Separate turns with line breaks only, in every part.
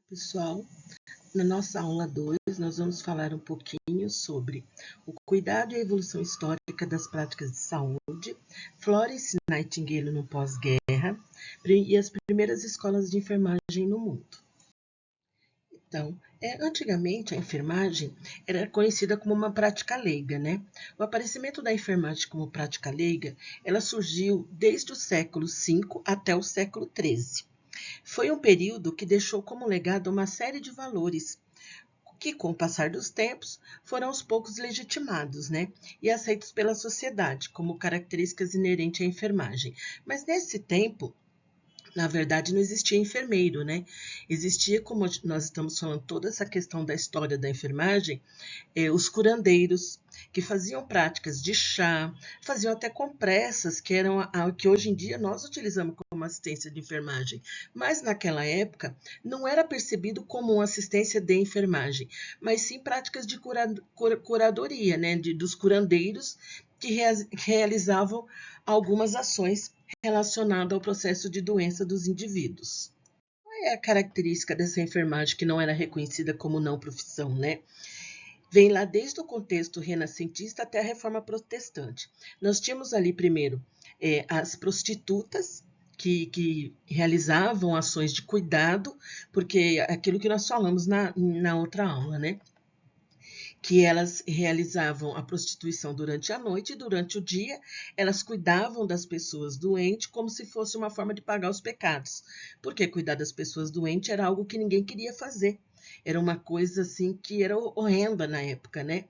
Pessoal, na nossa aula 2, nós vamos falar um pouquinho sobre o cuidado e a evolução histórica das práticas de saúde, Florence Nightingale no pós-guerra e as primeiras escolas de enfermagem no mundo. Então, antigamente a enfermagem era conhecida como uma prática leiga, né? O aparecimento da enfermagem como prática leiga, ela surgiu desde o século V até o século XIII. Foi um período que deixou como legado uma série de valores que, com o passar dos tempos, foram aos poucos legitimados, né? E aceitos pela sociedade como características inerentes à enfermagem. Mas nesse tempo, na verdade, não existia enfermeiro, né? Existia, como nós estamos falando, toda essa questão da história da enfermagem, os curandeiros, que faziam práticas de chá, faziam até compressas, que eram que hoje em dia nós utilizamos como assistência de enfermagem. Mas naquela época não era percebido como uma assistência de enfermagem, mas sim práticas de curadoria, né? Dos curandeiros que realizavam algumas ações relacionado ao processo de doença dos indivíduos. Qual é a característica dessa enfermagem que não era reconhecida como não profissão, né? Vem lá desde o contexto renascentista até a reforma protestante. Nós tínhamos ali primeiro as prostitutas, que realizavam ações de cuidado, porque aquilo que nós falamos na outra aula, né? Que elas realizavam a prostituição durante a noite e durante o dia elas cuidavam das pessoas doentes como se fosse uma forma de pagar os pecados, porque cuidar das pessoas doentes era algo que ninguém queria fazer, era uma coisa assim que era horrenda na época, né?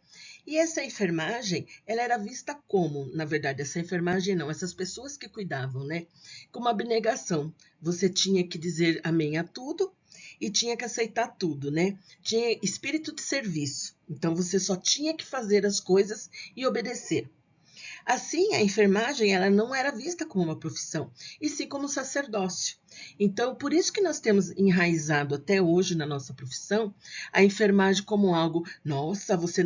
E essa enfermagem, ela era vista como, na verdade, essa enfermagem não, essas pessoas que cuidavam, né? Como abnegação. Você tinha que dizer amém a tudo e tinha que aceitar tudo, né? Tinha espírito de serviço. Então você só tinha que fazer as coisas e obedecer. Assim, a enfermagem ela não era vista como uma profissão, e sim como um sacerdócio. Então, por isso que nós temos enraizado até hoje na nossa profissão a enfermagem como algo, nossa, você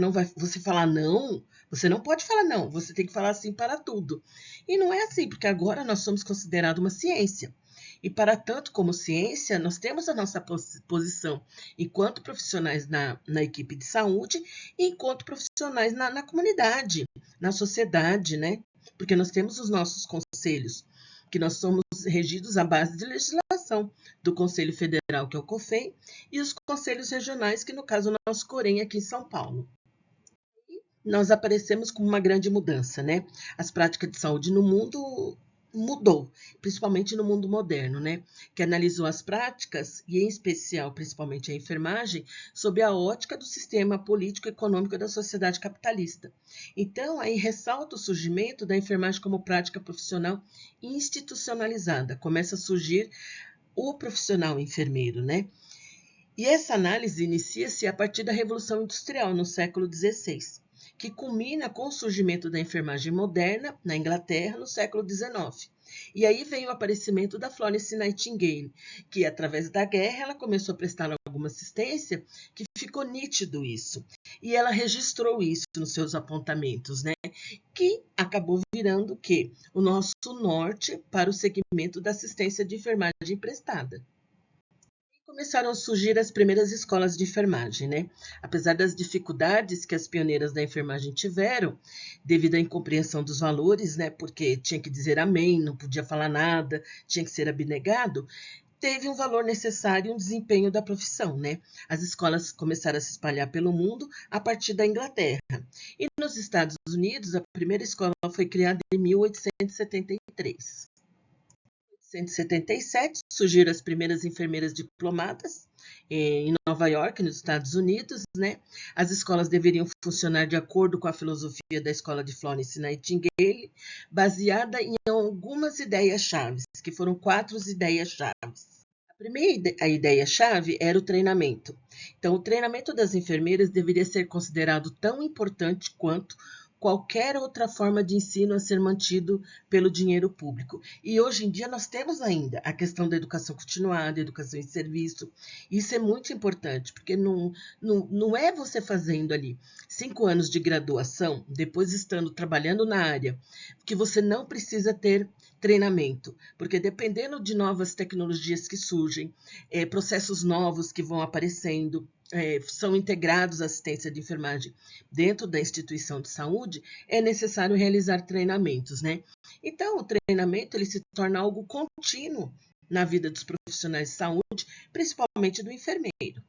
falar não, você não pode falar não, você tem que falar sim para tudo. E não é assim, porque agora nós somos considerados uma ciência. E para tanto como ciência, nós temos a nossa posição enquanto profissionais na equipe de saúde e enquanto profissionais na comunidade, na sociedade, né? Porque nós temos os nossos conselhos, que nós somos regidos à base de legislação do Conselho Federal, que é o COFEM, e os conselhos regionais, que no caso é o nosso COREM aqui em São Paulo. Nós aparecemos com uma grande mudança, né? As práticas de saúde no mundo mudou, principalmente no mundo moderno, né? Que analisou as práticas, e em especial, principalmente a enfermagem, sob a ótica do sistema político-econômico da sociedade capitalista. Então, aí ressalta o surgimento da enfermagem como prática profissional institucionalizada. Começa a surgir o profissional enfermeiro, né? E essa análise inicia-se a partir da Revolução Industrial, no século XVI, que culmina com o surgimento da enfermagem moderna na Inglaterra no século XIX. E aí vem o aparecimento da Florence Nightingale, que através da guerra ela começou a prestar alguma assistência, que ficou nítido isso. E ela registrou isso nos seus apontamentos, né? Que acabou virando o quê? O nosso norte para o segmento da assistência de enfermagem prestada. Começaram a surgir as primeiras escolas de enfermagem, né? Apesar das dificuldades que as pioneiras da enfermagem tiveram, devido à incompreensão dos valores, né? Porque tinha que dizer amém, não podia falar nada, tinha que ser abnegado, teve um valor necessário e um desempenho da profissão, né? As escolas começaram a se espalhar pelo mundo a partir da Inglaterra. E nos Estados Unidos, a primeira escola foi criada em 1873. 1877, surgiram as primeiras enfermeiras diplomadas em Nova York, nos Estados Unidos, né? As escolas deveriam funcionar de acordo com a filosofia da escola de Florence Nightingale, baseada em algumas ideias-chave, que foram 4 ideias-chave. A primeira ideia-chave era o treinamento. Então, o treinamento das enfermeiras deveria ser considerado tão importante quanto qualquer outra forma de ensino a ser mantido pelo dinheiro público. E hoje em dia nós temos ainda a questão da educação continuada, educação em serviço. Isso é muito importante, porque não é você fazendo ali 5 anos de graduação, depois estando trabalhando na área, que você não precisa ter treinamento, porque dependendo de novas tecnologias que surgem, processos novos que vão aparecendo, são integrados à assistência de enfermagem dentro da instituição de saúde, é necessário realizar treinamentos, né? Então, o treinamento ele se torna algo contínuo na vida dos profissionais de saúde, principalmente do enfermeiro.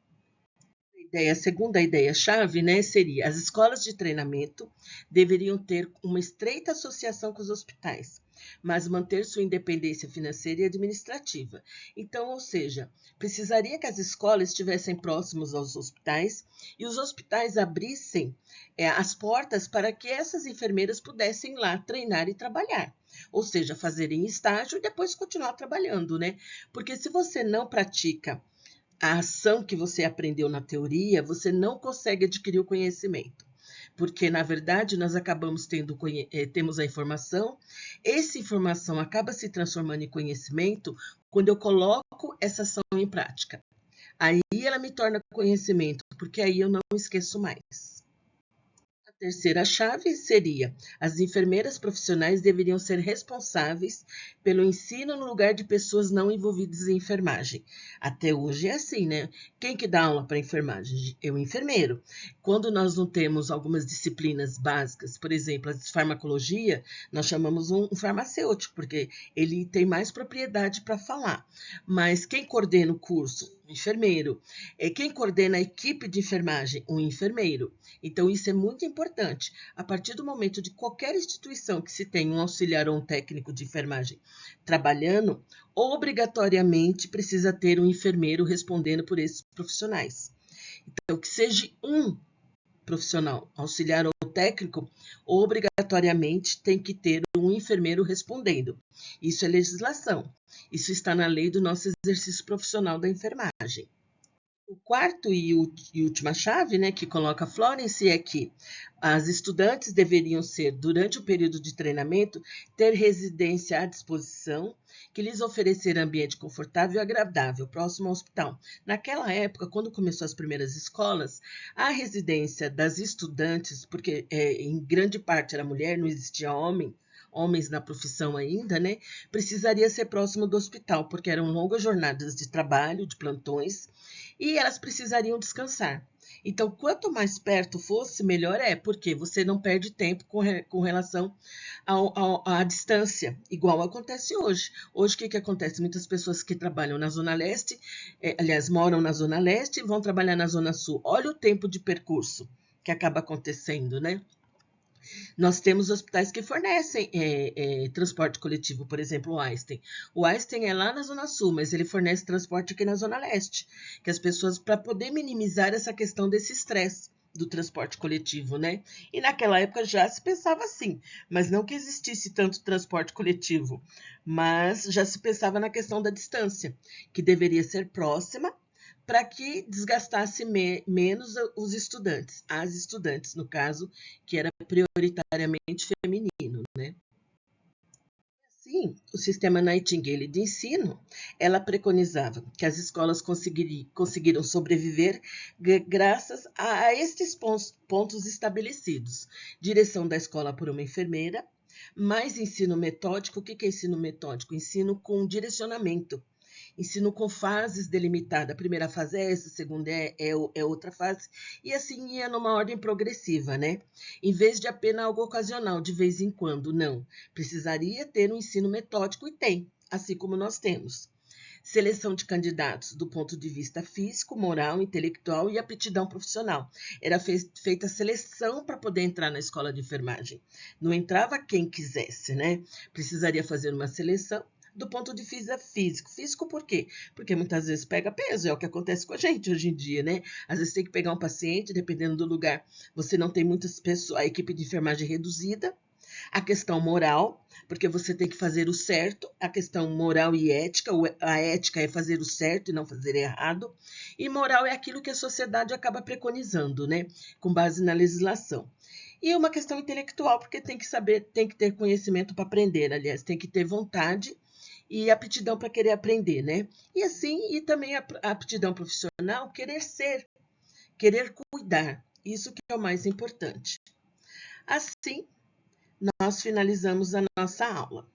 A segunda ideia-chave, né, seria as escolas de treinamento deveriam ter uma estreita associação com os hospitais, mas manter sua independência financeira e administrativa. Então, ou seja, precisaria que as escolas estivessem próximos aos hospitais e os hospitais abrissem as portas para que essas enfermeiras pudessem ir lá treinar e trabalhar. Ou seja, fazerem estágio e depois continuar trabalhando, né? Porque se você não pratica a ação que você aprendeu na teoria, você não consegue adquirir o conhecimento. Porque, na verdade, nós acabamos temos a informação, essa informação acaba se transformando em conhecimento quando eu coloco essa ação em prática. Aí ela me torna conhecimento, porque aí eu não esqueço mais. A terceira chave seria: as enfermeiras profissionais deveriam ser responsáveis pelo ensino no lugar de pessoas não envolvidas em enfermagem. Até hoje é assim, né? Quem que dá aula para enfermagem? É o enfermeiro. Quando nós não temos algumas disciplinas básicas, por exemplo, a farmacologia, nós chamamos um farmacêutico, porque ele tem mais propriedade para falar. Mas quem coordena o curso? O enfermeiro. Quem coordena a equipe de enfermagem? O enfermeiro. Então, isso é muito importante. A partir do momento de qualquer instituição que se tenha um auxiliar ou um técnico de enfermagem trabalhando, obrigatoriamente precisa ter um enfermeiro respondendo por esses profissionais. Então, que seja um profissional, auxiliar ou técnico, obrigatoriamente tem que ter um enfermeiro respondendo. Isso é legislação. Isso está na lei do nosso exercício profissional da enfermagem. O quarto e última chave, né, que coloca a Florence, é que as estudantes deveriam ser, durante o período de treinamento, ter residência à disposição, que lhes oferecer ambiente confortável e agradável, próximo ao hospital. Naquela época, quando começou as primeiras escolas, a residência das estudantes, porque em grande parte era mulher, não existia homens na profissão ainda, né, precisaria ser próximo do hospital, porque eram longas jornadas de trabalho, de plantões, e elas precisariam descansar. Então, quanto mais perto fosse, melhor porque você não perde tempo com relação à distância, igual acontece hoje. Hoje, o que acontece? Muitas pessoas que trabalham na Zona Leste, aliás, moram na Zona Leste e vão trabalhar na Zona Sul. Olha o tempo de percurso que acaba acontecendo, né? Nós temos hospitais que fornecem transporte coletivo, por exemplo, o Einstein. O Einstein é lá na Zona Sul, mas ele fornece transporte aqui na Zona Leste, que as pessoas, para poder minimizar essa questão desse estresse do transporte coletivo, né? E naquela época já se pensava assim, mas não que existisse tanto transporte coletivo, mas já se pensava na questão da distância, que deveria ser próxima, para que desgastasse menos os estudantes, as estudantes, no caso, que era prioritariamente feminino, né? Assim, o sistema Nightingale de ensino, ela preconizava que as escolas conseguiram sobreviver graças a estes pontos estabelecidos. Direção da escola por uma enfermeira, mais ensino metódico. O que é ensino metódico? Ensino com direcionamento. Ensino com fases delimitadas. A primeira fase é essa, a segunda é outra fase, e assim ia numa ordem progressiva, né? Em vez de apenas algo ocasional, de vez em quando, não. Precisaria ter um ensino metódico, e tem, assim como nós temos. Seleção de candidatos do ponto de vista físico, moral, intelectual e aptidão profissional. Era feita a seleção para poder entrar na escola de enfermagem. Não entrava quem quisesse, né? Precisaria fazer uma seleção do ponto de vista físico. Físico por quê? Porque muitas vezes pega peso, é o que acontece com a gente hoje em dia, né? Às vezes tem que pegar um paciente, dependendo do lugar, você não tem muitas pessoas, a equipe de enfermagem reduzida. A questão moral, porque você tem que fazer o certo, a questão moral e ética, a ética é fazer o certo e não fazer errado, e moral é aquilo que a sociedade acaba preconizando, né? Com base na legislação. E uma questão intelectual, porque tem que saber, tem que ter conhecimento para aprender, aliás, tem que ter vontade e aptidão para querer aprender, né? E assim, e também a aptidão profissional, querer ser, querer cuidar, isso que é o mais importante. Assim, nós finalizamos a nossa aula.